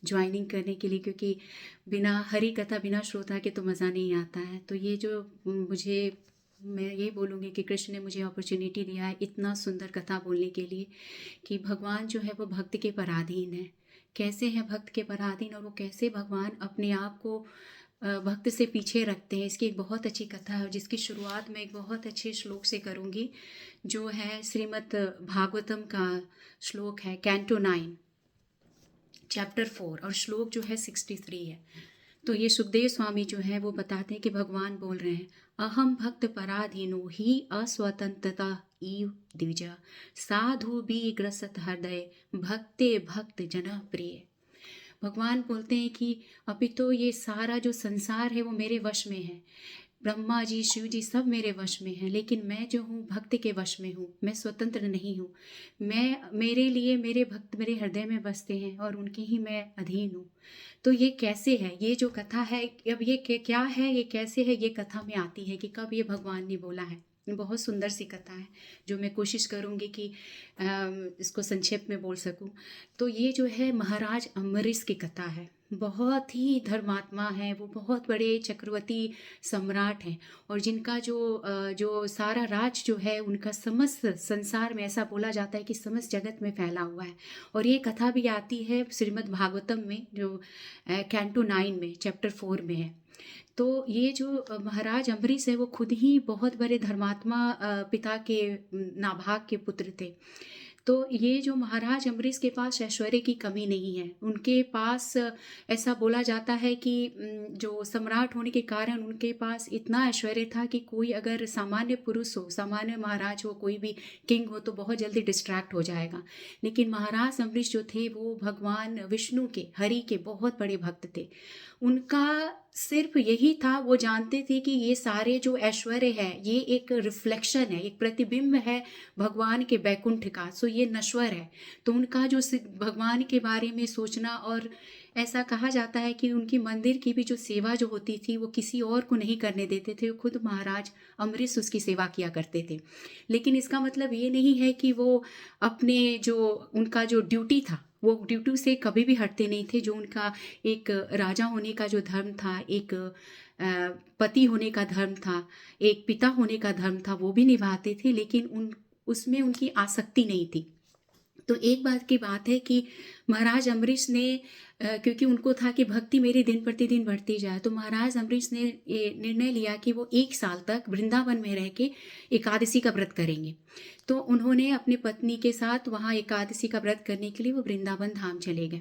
Joining करने के लिए, क्योंकि बिना हरी कथा बिना श्रोता के तो मज़ा नहीं आता है। तो ये जो मुझे, मैं ये बोलूँगी कि कृष्ण ने मुझे अपॉर्चुनिटी दिया है इतना सुंदर कथा बोलने के लिए, कि भगवान जो है वो भक्त के पराधीन है। कैसे हैं भक्त के पराधीन, और वो कैसे भगवान अपने आप को भक्त से पीछे रखते हैं। इसकी एक बहुत अच्छी कथा है, जिसकी शुरुआत मैं एक बहुत अच्छे श्लोक से करूँगी, जो है श्रीमद् भागवतम का श्लोक है, कैंटो 9 चैप्टर 4, और श्लोक जो है 63 है। तो ये सुखदेव स्वामी जो है वो बताते हैं कि भगवान बोल रहे हैं, अहम भक्त पराधीनो ही अस्वतंत्रता ईव द्विजा साधु भी ग्रसत हृदय भक्ते भक्त जना प्रिय। भगवान बोलते हैं कि अभी तो ये सारा जो संसार है वो मेरे वश में है, ब्रह्मा जी शिव जी सब मेरे वश में हैं, लेकिन मैं जो हूँ भक्त के वश में हूँ, मैं स्वतंत्र नहीं हूँ। मेरे लिए मेरे भक्त मेरे हृदय में बसते हैं और उनके ही मैं अधीन हूँ। तो ये कैसे है, ये जो कथा है, अब ये क्या है, ये कैसे है, ये कथा में आती है कि कब ये भगवान ने बोला है। बहुत सुंदर सी कथा है, जो मैं कोशिश करूँगी कि इसको संक्षेप में बोल सकूँ। तो ये जो है महाराज अम्बरीश की कथा है। बहुत ही धर्मात्मा है वो, बहुत बड़े चक्रवर्ती सम्राट हैं, और जिनका जो सारा राज जो है उनका समस्त संसार में, ऐसा बोला जाता है कि समस्त जगत में फैला हुआ है। और ये कथा भी आती है श्रीमद् भागवतम में, जो कैंटो 9 में चैप्टर 4 में है। तो ये जो महाराज अम्बरीश है वो खुद ही बहुत बड़े धर्मात्मा पिता के नाभाग के पुत्र थे। तो ये जो महाराज अम्बरीश के पास ऐश्वर्य की कमी नहीं है। उनके पास ऐसा बोला जाता है कि जो सम्राट होने के कारण उनके पास इतना ऐश्वर्य था कि कोई अगर सामान्य पुरुष हो, सामान्य महाराज हो, कोई भी किंग हो, तो बहुत जल्दी डिस्ट्रैक्ट हो जाएगा। लेकिन महाराज अम्बरीश जो थे वो भगवान विष्णु के, हरि के बहुत बड़े भक्त थे। उनका सिर्फ यही था, वो जानते थे कि ये सारे जो ऐश्वर्य है ये एक रिफ्लेक्शन है, एक प्रतिबिंब है भगवान के बैकुंठ का, सो ये नश्वर है। तो उनका जो भगवान के बारे में सोचना, और ऐसा कहा जाता है कि उनकी मंदिर की भी जो सेवा जो होती थी वो किसी और को नहीं करने देते थे, खुद महाराज अम्बरीश उसकी सेवा किया करते थे। लेकिन इसका मतलब ये नहीं है कि वो अपने जो उनका जो ड्यूटी था वो ड्यूटी से कभी भी हटते नहीं थे। जो उनका एक राजा होने का जो धर्म था, एक पति होने का धर्म था, एक पिता होने का धर्म था, वो भी निभाते थे, लेकिन उसमें उनकी आसक्ति नहीं थी। तो एक बात की बात है कि महाराज अम्बरीश ने क्योंकि उनको था कि भक्ति मेरी दिन प्रतिदिन बढ़ती जाए, तो महाराज अम्बरीश ने ये निर्णय लिया कि वो 1 साल तक वृंदावन में रह के एकादशी का व्रत करेंगे। तो उन्होंने अपनी पत्नी के साथ वहाँ एकादशी का व्रत करने के लिए वो वृंदावन धाम चले गए।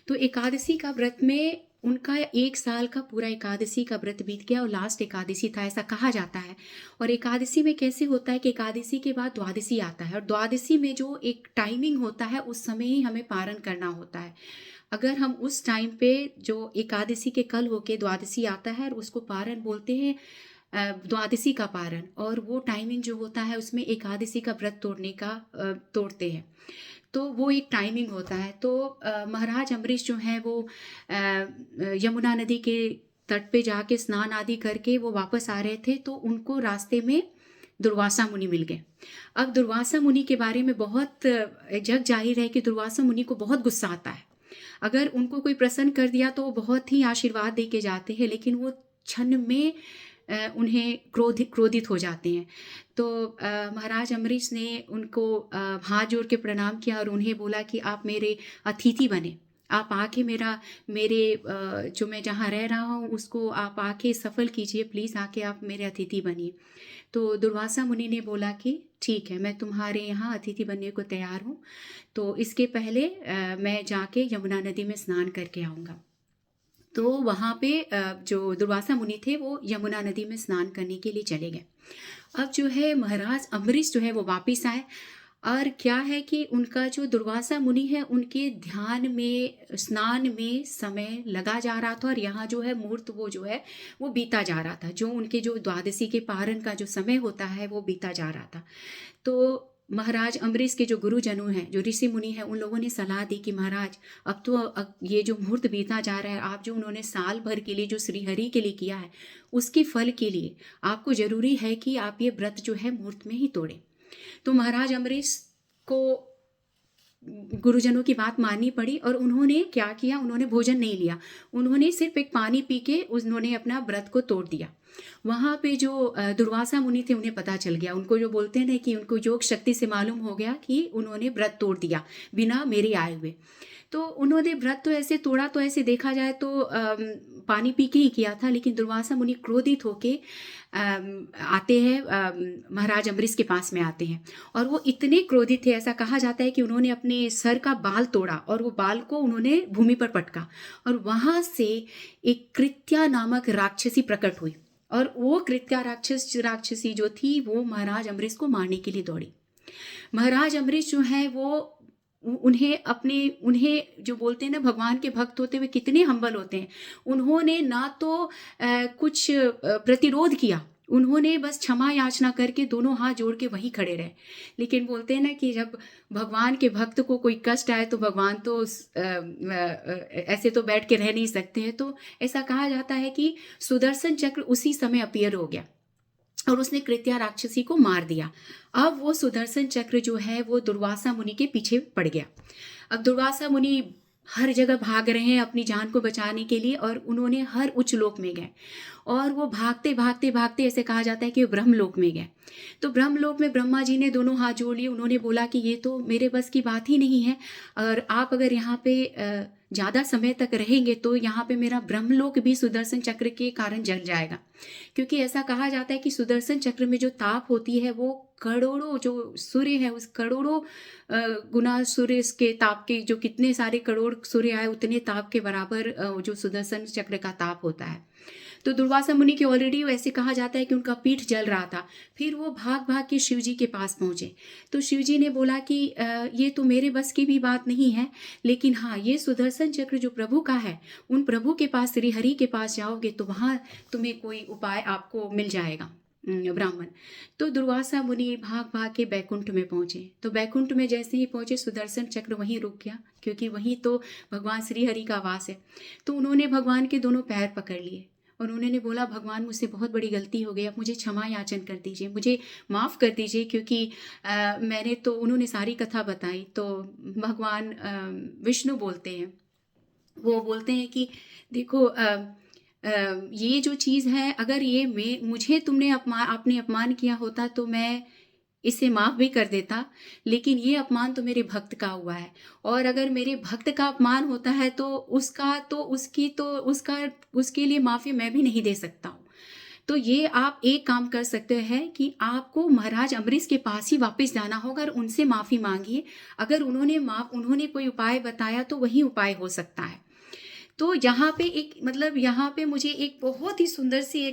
तो एकादशी का व्रत में उनका 1 साल का पूरा एकादशी का व्रत बीत गया, और लास्ट एकादशी था ऐसा कहा जाता है। और एकादशी में कैसे होता है कि एकादशी के बाद द्वादशी आता है, और द्वादशी में जो एक टाइमिंग होता है उस समय ही हमें पारण करना होता है। अगर हम उस टाइम पे जो एकादशी के कल होके द्वादशी आता है, और उसको पारण बोलते हैं, द्वादशी का पारण, और वो टाइमिंग जो होता है उसमें एकादशी का व्रत तोड़ते हैं। तो वो एक टाइमिंग होता है। तो महाराज अम्बरीश जो हैं वो यमुना नदी के तट पे जाके स्नान आदि करके वो वापस आ रहे थे, तो उनको रास्ते में दुर्वासा मुनि मिल गए। अब दुर्वासा मुनि के बारे में बहुत जग जाहिर है कि दुर्वासा मुनि को बहुत गुस्सा आता है। अगर उनको कोई प्रसन्न कर दिया तो वो बहुत ही आशीर्वाद दे के जाते हैं, लेकिन वो क्षण में उन्हें क्रोधित हो जाते हैं। तो महाराज अम्बरीश ने उनको हाथ जोड़ के प्रणाम किया और उन्हें बोला कि आप मेरे अतिथि बने, आप आके जो मैं जहाँ रह रहा हूँ उसको आप आके सफल कीजिए, प्लीज़ आके आप मेरे अतिथि बनिए। तो दुर्वासा मुनि ने बोला कि ठीक है, मैं तुम्हारे यहाँ अतिथि बनने को तैयार हूँ, तो इसके पहले मैं जाके यमुना नदी में स्नान करके आऊँगा। तो वहाँ पे जो दुर्वासा मुनि थे वो यमुना नदी में स्नान करने के लिए चले गए। अब जो है महाराज अम्बरीश जो है वो वापिस आए, और क्या है कि उनका जो दुर्वासा मुनि है उनके ध्यान में स्नान में समय लगा जा रहा था, और यहाँ जो है मुहूर्त वो जो है वो बीता जा रहा था, जो उनके जो द्वादशी के पारण का जो समय होता है वो बीता जा रहा था। तो महाराज अम्बरीश के जो गुरुजनों हैं, जो ऋषि मुनि हैं, उन लोगों ने सलाह दी कि महाराज अब तो ये जो मुहूर्त बीता जा रहा है, आप जो उन्होंने साल भर के लिए जो श्रीहरि के लिए किया है उसके फल के लिए आपको जरूरी है कि आप ये व्रत जो है मुहूर्त में ही तोड़ें। तो महाराज अम्बरीश को गुरुजनों की बात माननी पड़ी और उन्होंने क्या किया, उन्होंने भोजन नहीं लिया, उन्होंने सिर्फ एक पानी पी के उन्होंने अपना व्रत को तोड़ दिया। वहाँ पे जो दुर्वासा मुनि थे उन्हें पता चल गया, उनको जो बोलते हैं ना कि उनको योग शक्ति से मालूम हो गया कि उन्होंने व्रत तोड़ दिया बिना मेरे आए हुए। तो उन्होंने व्रत तो ऐसे तोड़ा, तो ऐसे देखा जाए तो पानी पी के ही किया था, लेकिन दुर्वासा मुनि क्रोधित होके आते हैं, महाराज अम्बरीश के पास में आते हैं और वो इतने क्रोधित थे, ऐसा कहा जाता है कि उन्होंने अपने सर का बाल तोड़ा और वो बाल को उन्होंने भूमि पर पटका और वहाँ से एक कृत्या नामक राक्षसी प्रकट हुई और वो कृत्या राक्षसी जो थी वो महाराज अम्बरीश को मारने के लिए दौड़ी। महाराज अम्बरीश जो है वो उन्हें जो बोलते हैं ना, भगवान के भक्त होते हुए कितने हम्बल होते हैं, उन्होंने ना तो कुछ प्रतिरोध किया, उन्होंने बस क्षमा याचना करके दोनों हाथ जोड़ के वहीं खड़े रहे। लेकिन बोलते हैं ना कि जब भगवान के भक्त को कोई कष्ट आए तो भगवान तो ऐसे तो बैठ के रह नहीं सकते हैं, तो ऐसा कहा जाता है कि सुदर्शन चक्र उसी समय अपीयर हो गया और उसने कृत्या राक्षसी को मार दिया। अब वो सुदर्शन चक्र जो है वो दुर्वासा मुनि के पीछे पड़ गया। अब दुर्वासा मुनि हर जगह भाग रहे हैं अपनी जान को बचाने के लिए और उन्होंने हर उच्च लोक में गए और वो भागते भागते भागते ऐसे कहा जाता है कि वो ब्रह्मलोक में गए। तो ब्रह्मलोक में ब्रह्मा जी ने दोनों हाथ जोड़ लिए, उन्होंने बोला कि ये तो मेरे बस की बात ही नहीं है और आप अगर यहाँ पे ज़्यादा समय तक रहेंगे तो यहाँ पे मेरा ब्रह्मलोक भी सुदर्शन चक्र के कारण जल जाएगा, क्योंकि ऐसा कहा जाता है कि सुदर्शन चक्र में जो ताप होती है वो करोड़ों, जो सूर्य है उस करोड़ों गुना सूर्य के ताप के, जो कितने सारे करोड़ सूर्य आए उतने ताप के बराबर जो सुदर्शन चक्र का ताप होता है। तो दुर्वासा मुनि के ऑलरेडी ऐसे कहा जाता है कि उनका पीठ जल रहा था। फिर वो भाग भाग के शिव जी के पास पहुँचे तो शिव जी ने बोला कि ये तो मेरे बस की भी बात नहीं है, लेकिन हाँ ये सुदर्शन चक्र जो प्रभु का है, उन प्रभु के पास, श्री हरि के पास जाओगे तो वहाँ तुम्हें कोई उपाय आपको मिल जाएगा ब्राह्मण। तो दुर्वासा मुनि भाग भाग के बैकुंठ में पहुँचे। तो बैकुंठ में जैसे ही पहुँचे सुदर्शन चक्र वहीं रुक गया, क्योंकि वहीं तो भगवान श्री हरि का वास है। तो उन्होंने भगवान के दोनों पैर पकड़ लिए और उन्होंने बोला, भगवान मुझसे बहुत बड़ी गलती हो गई, आप मुझे क्षमा याचन कर दीजिए, मुझे माफ़ कर दीजिए, क्योंकि मैंने तो, उन्होंने सारी कथा बताई। तो भगवान विष्णु बोलते हैं, वो बोलते हैं कि देखो ये जो चीज़ है, अगर ये मुझे तुमने आपने अपमान किया होता तो मैं इसे माफ़ भी कर देता, लेकिन ये अपमान तो मेरे भक्त का हुआ है और अगर मेरे भक्त का अपमान होता है तो उसके लिए माफ़ी मैं भी नहीं दे सकता हूँ। तो ये आप एक काम कर सकते हैं कि आपको महाराज अम्बरीश के पास ही वापस जाना होगा और उनसे माफ़ी मांगिए। अगर उन्होंने कोई उपाय बताया तो वही उपाय हो सकता है। तो यहाँ पे यहाँ पे मुझे एक बहुत ही सुंदर सी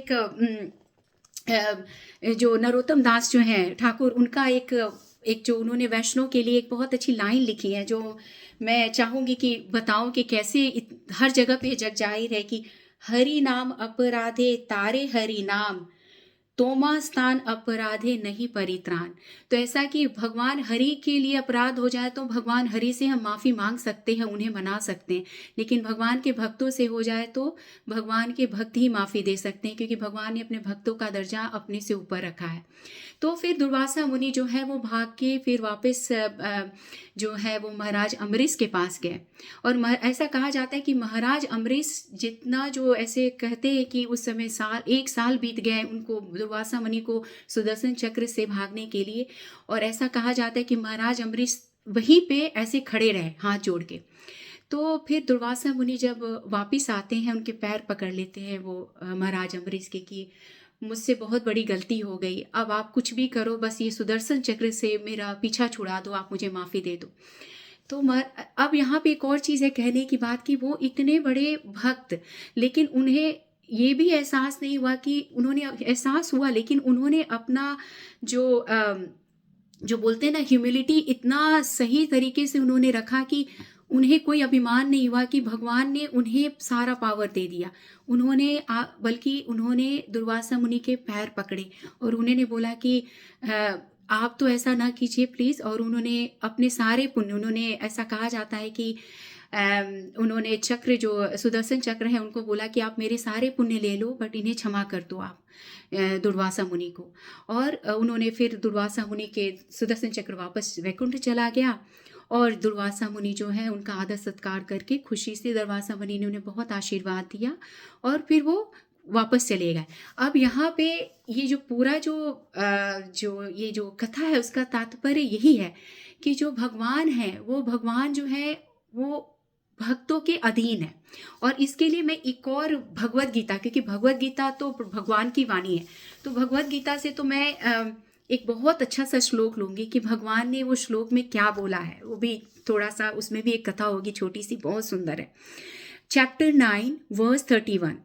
जो नरोत्तम दास जो हैं ठाकुर, उनका एक जो उन्होंने वैष्णव के लिए एक बहुत अच्छी लाइन लिखी है, जो मैं चाहूँगी कि बताऊँ कि कैसे हर जगह पे जग जाहिर है कि हरि नाम अपराधे तारे हरि नाम, तोमा स्थान अपराधे नहीं परित्राण। तो ऐसा कि भगवान हरि के लिए अपराध हो जाए तो भगवान हरि से हम माफ़ी मांग सकते हैं, उन्हें मना सकते हैं, लेकिन भगवान के भक्तों से हो जाए तो भगवान के भक्त ही माफ़ी दे सकते हैं, क्योंकि भगवान ने अपने भक्तों का दर्जा अपने से ऊपर रखा है। तो फिर दुर्वासा मुनि जो है वो भाग के फिर वापस जो है वो महाराज अम्बरीश के पास गए और ऐसा कहा जाता है कि महाराज अम्बरीश जितना, जो ऐसे कहते हैं कि उस समय एक साल बीत गए उनको, दुर्वासा मुनि को, सुदर्शन चक्र से भागने के लिए, और ऐसा कहा जाता है कि महाराज अम्बरीश वहीं पे ऐसे खड़े रहे हाथ जोड़ के। तो फिर दुर्वासा मुनि जब वापस आते हैं, उनके पैर पकड़ लेते हैं वो महाराज अम्बरीश के कि मुझसे बहुत बड़ी गलती हो गई, अब आप कुछ भी करो, बस ये सुदर्शन चक्र से मेरा पीछा छुड़ा दो, आप मुझे माफ़ी दे दो। तो अब यहाँ पे एक और चीज़ है कहने की बात कि वो इतने बड़े भक्त, लेकिन उन्हें ये भी एहसास नहीं हुआ कि उन्होंने एहसास हुआ, लेकिन उन्होंने अपना जो बोलते हैं ना ह्यूमिलिटी इतना सही तरीके से उन्होंने रखा कि उन्हें कोई अभिमान नहीं हुआ कि भगवान ने उन्हें सारा पावर दे दिया। बल्कि उन्होंने दुर्वासा मुनि के पैर पकड़े और उन्होंने बोला कि आप तो ऐसा ना कीजिए प्लीज़। और उन्होंने अपने सारे पुण्य, उन्होंने ऐसा कहा जाता है कि उन्होंने चक्र, जो सुदर्शन चक्र है, उनको बोला कि आप मेरे सारे पुण्य ले लो, बट इन्हें क्षमा कर दो आप दुर्वासा मुनि को। और उन्होंने फिर दुर्वासा मुनि के सुदर्शन चक्र वापस वैकुंठ चला गया और दुर्वासा मुनि जो है उनका आदर सत्कार करके खुशी से दुर्वासा मुनि ने उन्हें बहुत आशीर्वाद दिया और फिर वो वापस चले गए। अब यहाँ पे ये जो पूरा जो ये जो कथा है उसका तात्पर्य यही है कि जो भगवान है वो भगवान जो है वो भक्तों के अधीन है। और इसके लिए मैं एक और भगवत गीता, क्योंकि भगवत गीता तो भगवान की वाणी है, तो भगवत गीता से तो मैं एक बहुत अच्छा सा श्लोक लूंगी कि भगवान ने वो श्लोक में क्या बोला है, वो भी थोड़ा सा उसमें भी एक कथा होगी छोटी सी, बहुत सुंदर है। Chapter 9 verse 31।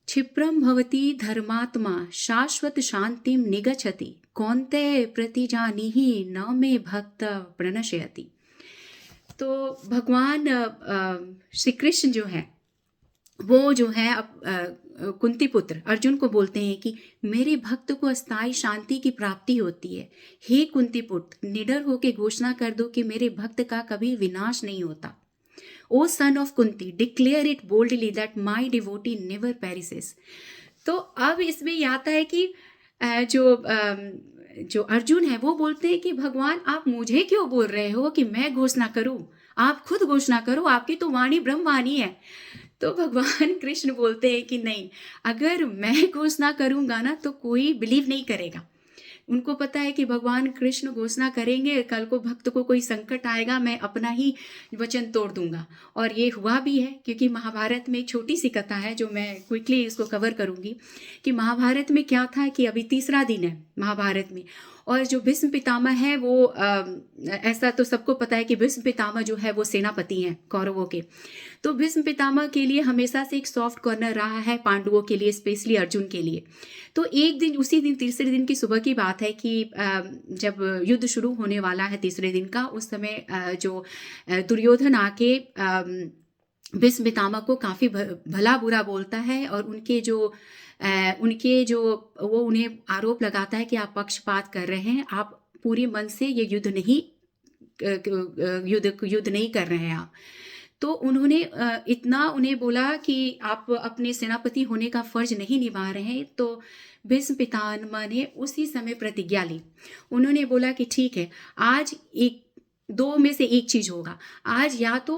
क्षिप्रम भवति धर्मात्मा शाश्वत शांतिम निगच्छति कौन्तेय प्रतिजानीहि न मे भक्त प्रणश्यति। तो भगवान श्री कृष्ण जो है वो जो है कुंती पुत्र अर्जुन को बोलते हैं कि मेरे भक्त को अस्थायी शांति की प्राप्ति होती है। हे कुंती पुत्र, निडर होकर घोषणा कर दो कि मेरे भक्त का कभी विनाश नहीं होता। O son of Kunti, declare it boldly that my devotee never perishes. तो अब इसमें यह आता है कि जो अर्जुन है वो बोलते हैं कि भगवान आप मुझे क्यों बोल रहे हो कि मैं घोषणा करूं, आप खुद घोषणा करो, आपकी तो वाणी ब्रह्मवाणी है। तो भगवान कृष्ण बोलते हैं कि नहीं, अगर मैं घोषणा करूंगा ना तो कोई बिलीव नहीं करेगा। उनको पता है कि भगवान कृष्ण घोषणा करेंगे, कल को भक्त को कोई संकट आएगा, मैं अपना ही वचन तोड़ दूंगा। और ये हुआ भी है, क्योंकि महाभारत में एक छोटी सी कथा है जो मैं क्विकली इसको कवर करूंगी कि महाभारत में क्या था कि अभी 3रा दिन है महाभारत में, और जो भीष्म पितामह है वो ऐसा तो सबको पता है कि भीष्म पितामह जो है वो सेनापति हैं कौरवों के। तो भीष्म पितामह के लिए हमेशा से एक सॉफ्ट कॉर्नर रहा है पांडवों के लिए, स्पेशली अर्जुन के लिए। तो एक दिन, उसी दिन 3रे दिन की सुबह की बात है कि जब युद्ध शुरू होने वाला है 3रे दिन का, उस समय जो दुर्योधन आके भीष्म पितामह को काफ़ी भला बुरा बोलता है और उनके जो वो उन्हें आरोप लगाता है कि आप पक्षपात कर रहे हैं, आप पूरे मन से ये युद्ध नहीं कर रहे हैं आप। तो उन्होंने इतना उन्हें बोला कि आप अपने सेनापति होने का फर्ज नहीं निभा रहे हैं। तो भीष्म पितामह ने उसी समय प्रतिज्ञा ली। उन्होंने बोला कि ठीक है, आज दो में से एक चीज होगा, आज या तो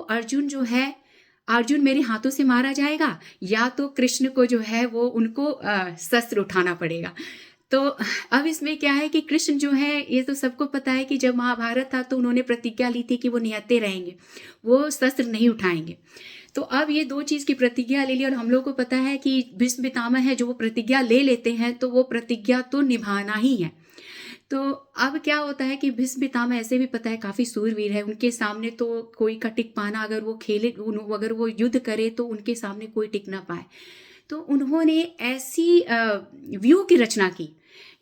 अर्जुन मेरे हाथों से मारा जाएगा, या तो कृष्ण को जो है वो उनको शस्त्र उठाना पड़ेगा। तो अब इसमें क्या है कि कृष्ण जो है, ये तो सबको पता है कि जब महाभारत था तो उन्होंने प्रतिज्ञा ली थी कि वो निहत्थे रहेंगे, वो शस्त्र नहीं उठाएंगे। तो अब ये 2 चीज़ की प्रतिज्ञा ले ली, और हम लोग को पता है कि भीष्म पितामह है जो वो प्रतिज्ञा ले लेते हैं तो वो प्रतिज्ञा तो निभाना ही है। तो अब क्या होता है कि भीष्म पितामह ऐसे भी पता है काफ़ी सूरवीर है, उनके सामने तो कोई का टिक पाना, अगर वो खेले, अगर वो युद्ध करे तो उनके सामने कोई टिक ना पाए। तो उन्होंने ऐसी व्यू की रचना की,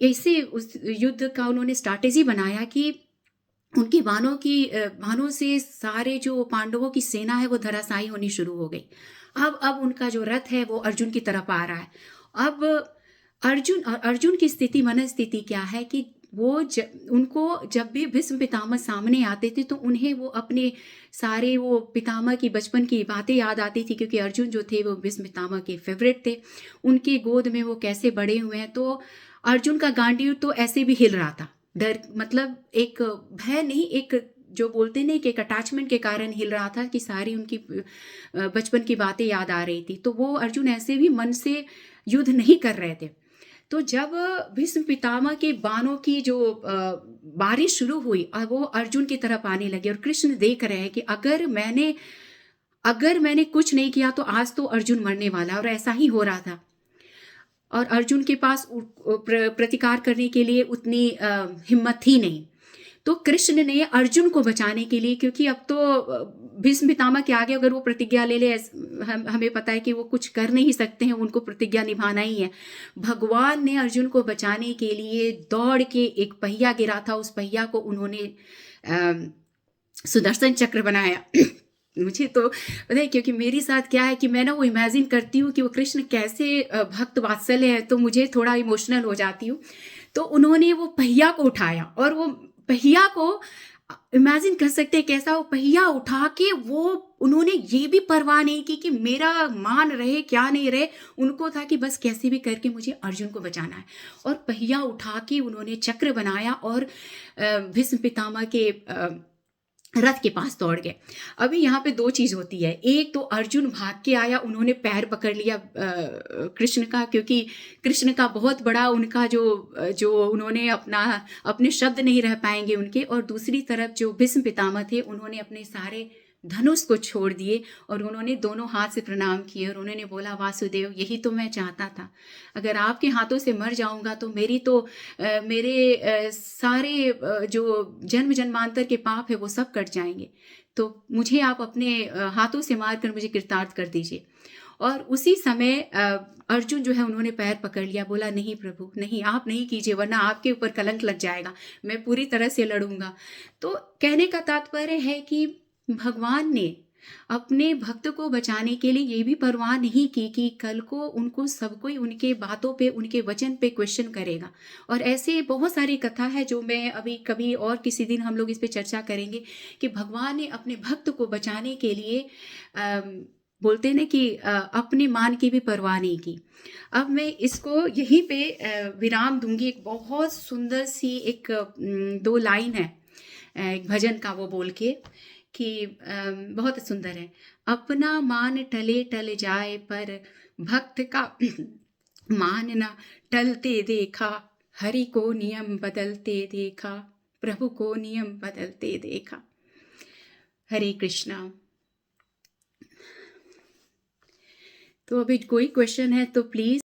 ऐसे उस युद्ध का उन्होंने स्ट्रैटेजी बनाया कि उनकी बाणों से सारे जो पांडवों की सेना है वो धराशायी होनी शुरू हो गई। अब उनका जो रथ है वो अर्जुन की तरफ आ रहा है। अब अर्जुन की स्थिति, मन स्थिति क्या है कि उनको जब भी भीष्म पितामह सामने आते थे तो उन्हें वो अपने सारे वो पितामह की बचपन की बातें याद आती थी, क्योंकि अर्जुन जो थे वो भीष्म पितामह के फेवरेट थे। उनकी गोद में वो कैसे बड़े हुए हैं, तो अर्जुन का गांडीव तो ऐसे भी हिल रहा था। डर मतलब एक भय नहीं, एक जो बोलते नहीं कि एक अटैचमेंट के कारण हिल रहा था कि सारी उनकी बचपन की बातें याद आ रही थी। तो वो अर्जुन ऐसे भी मन से युद्ध नहीं कर रहे थे। तो जब भीष्म पितामह के बाणों की जो बारिश शुरू हुई और वो अर्जुन की तरफ आने लगे, और कृष्ण देख रहे हैं कि अगर मैंने कुछ नहीं किया तो आज तो अर्जुन मरने वाला, और ऐसा ही हो रहा था। और अर्जुन के पास प्रतिकार करने के लिए उतनी हिम्मत थी नहीं। तो कृष्ण ने अर्जुन को बचाने के लिए, क्योंकि अब तो भीष्म पितामह के आगे अगर वो प्रतिज्ञा ले ले, हमें पता है कि वो कुछ कर नहीं सकते हैं, उनको प्रतिज्ञा निभाना ही है। भगवान ने अर्जुन को बचाने के लिए दौड़ के एक पहिया गिरा था, उस पहिया को उन्होंने सुदर्शन चक्र बनाया। मुझे तो पता है, क्योंकि मेरे साथ क्या है कि मैं ना वो इमेजिन करती हूँ कि वो कृष्ण कैसे भक्त वात्सल्य है, तो मुझे थोड़ा इमोशनल हो जाती हूँ। तो उन्होंने वो पहिया को उठाया, और वो पहिया को इमेजिन कर सकते हैं कैसा, वो पहिया उठा के वो उन्होंने ये भी परवाह नहीं की कि मेरा मान रहे क्या नहीं रहे, उनको था कि बस कैसे भी करके मुझे अर्जुन को बचाना है। और पहिया उठा के उन्होंने चक्र बनाया और भीष्म पितामह के रथ के पास दौड़ गए। अभी यहाँ पे 2 चीज़ होती है, एक तो अर्जुन भाग के आया, उन्होंने पैर पकड़ लिया कृष्ण का, क्योंकि कृष्ण का बहुत बड़ा उनका जो उन्होंने अपने शब्द नहीं रह पाएँगे उनके, और दूसरी तरफ जो भीष्म पितामह थे, उन्होंने अपने सारे धनुष को छोड़ दिए और उन्होंने दोनों हाथ से प्रणाम किए और उन्होंने बोला, वासुदेव यही तो मैं चाहता था, अगर आपके हाथों से मर जाऊंगा तो मेरे सारे जो जन्म जन्मांतर के पाप है वो सब कट जाएंगे, तो मुझे आप अपने हाथों से मार कर मुझे कृतार्थ कर दीजिए। और उसी समय अर्जुन जो है उन्होंने पैर पकड़ लिया, बोला नहीं प्रभु नहीं, आप नहीं कीजिए वरना आपके ऊपर कलंक लग जाएगा, मैं पूरी तरह से लड़ूंगा। तो कहने का तात्पर्य है कि भगवान ने अपने भक्त को बचाने के लिए ये भी परवाह नहीं की कि कल को उनको सब कोई उनके बातों पे, उनके वचन पे क्वेश्चन करेगा। और ऐसे बहुत सारी कथा है जो मैं अभी कभी और किसी दिन हम लोग इस पे चर्चा करेंगे कि भगवान ने अपने भक्त को बचाने के लिए बोलते ना कि अपने मान की भी परवाह नहीं की। अब मैं इसको यहीं पे विराम दूंगी। एक बहुत सुंदर सी एक 2 लाइन है एक भजन का, वो बोल के कि बहुत सुंदर है। अपना मान टले टल जाए पर भक्त का मान न टलते देखा, हरि को नियम बदलते देखा, प्रभु को नियम बदलते देखा। हरे कृष्णा। तो अभी कोई क्वेश्चन है तो प्लीज